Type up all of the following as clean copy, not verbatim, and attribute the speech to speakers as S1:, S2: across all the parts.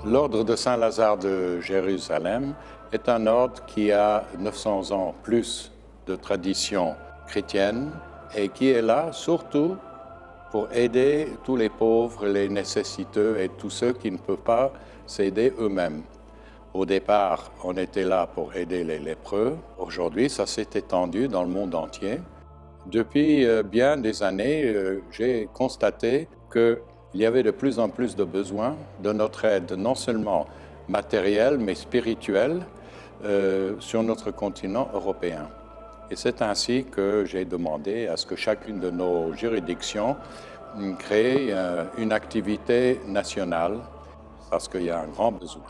S1: L'ordre de Saint-Lazare de Jérusalem est un ordre qui a 900 ans plus de tradition chrétienne et qui est là surtout pour aider tous les pauvres, les nécessiteux et tous ceux qui ne peuvent pas s'aider eux-mêmes. Au départ, on était là pour aider les lépreux. Aujourd'hui, ça s'est étendu dans le monde entier. Depuis bien des années, j'ai constaté qu'il y avait de plus en plus de besoins de notre aide, non seulement matérielle, mais spirituelle, sur notre continent européen. Et c'est ainsi que j'ai demandé à ce que chacune de nos juridictions crée une activité nationale, parce qu'il y a un grand besoin.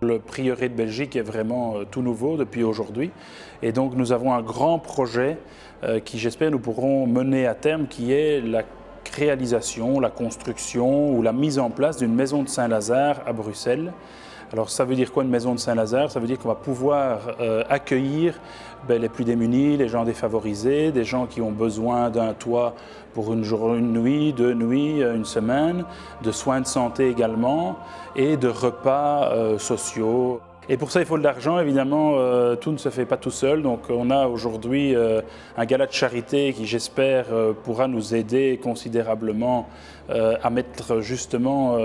S2: Le prieuré de Belgique est vraiment tout nouveau depuis aujourd'hui. Et donc nous avons un grand projet qui, j'espère, nous pourrons mener à terme, qui est la réalisation, la construction ou la mise en place d'une maison de Saint-Lazare à Bruxelles. Alors ça veut dire quoi une maison de Saint-Lazare? Ça veut dire qu'on va pouvoir accueillir les plus démunis, les gens défavorisés, des gens qui ont besoin d'un toit pour une nuit, 2 nuits, une semaine, de soins de santé également et de repas sociaux. Et pour ça, il faut de l'argent, évidemment, tout ne se fait pas tout seul. Donc on a aujourd'hui un gala de charité qui, j'espère, pourra nous aider considérablement à mettre justement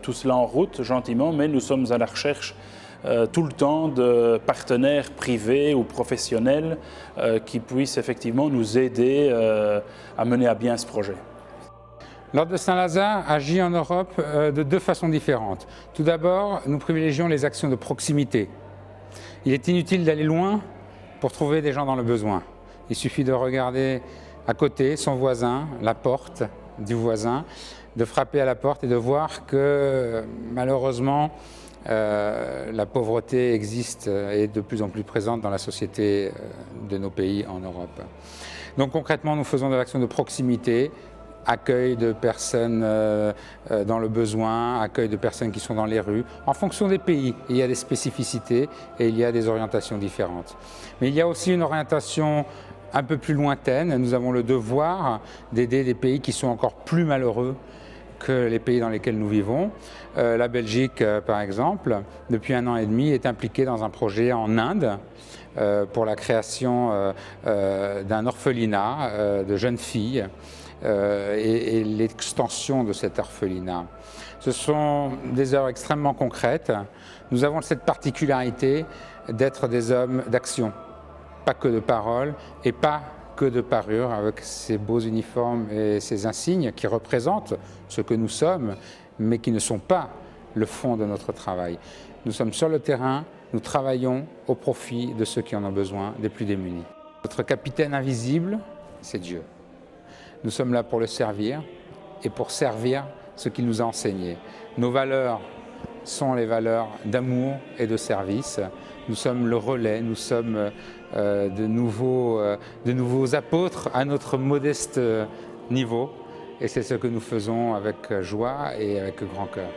S2: tout cela en route gentiment, mais nous sommes à la recherche tout le temps de partenaires privés ou professionnels qui puissent effectivement nous aider à mener à bien ce projet.
S3: L'Ordre de Saint-Lazare agit en Europe de 2 façons différentes. Tout d'abord, nous privilégions les actions de proximité. Il est inutile d'aller loin pour trouver des gens dans le besoin. Il suffit de regarder à côté son voisin, la porte du voisin, de frapper à la porte et de voir que malheureusement la pauvreté existe et est de plus en plus présente dans la société de nos pays en Europe. Donc concrètement, nous faisons de l'action de proximité, accueil de personnes dans le besoin, accueil de personnes qui sont dans les rues. En fonction des pays, il y a des spécificités et il y a des orientations différentes. Mais il y a aussi une orientation un peu plus lointaine. Nous avons le devoir d'aider des pays qui sont encore plus malheureux que les pays dans lesquels nous vivons. La Belgique, par exemple, depuis 1 an et demi, est impliquée dans un projet en Inde pour la création d'un orphelinat de jeunes filles et l'extension de cet orphelinat. Ce sont des œuvres extrêmement concrètes. Nous avons cette particularité d'être des hommes d'action, pas que de parole et pas que de parure, avec ces beaux uniformes et ces insignes qui représentent ce que nous sommes, mais qui ne sont pas le fond de notre travail. Nous sommes sur le terrain, nous travaillons au profit de ceux qui en ont besoin, des plus démunis. Notre capitaine invisible, c'est Dieu. Nous sommes là pour le servir et pour servir ce qu'il nous a enseigné. Nos valeurs sont les valeurs d'amour et de service. Nous sommes le relais, nous sommes de nouveaux apôtres à notre modeste niveau et c'est ce que nous faisons avec joie et avec grand cœur.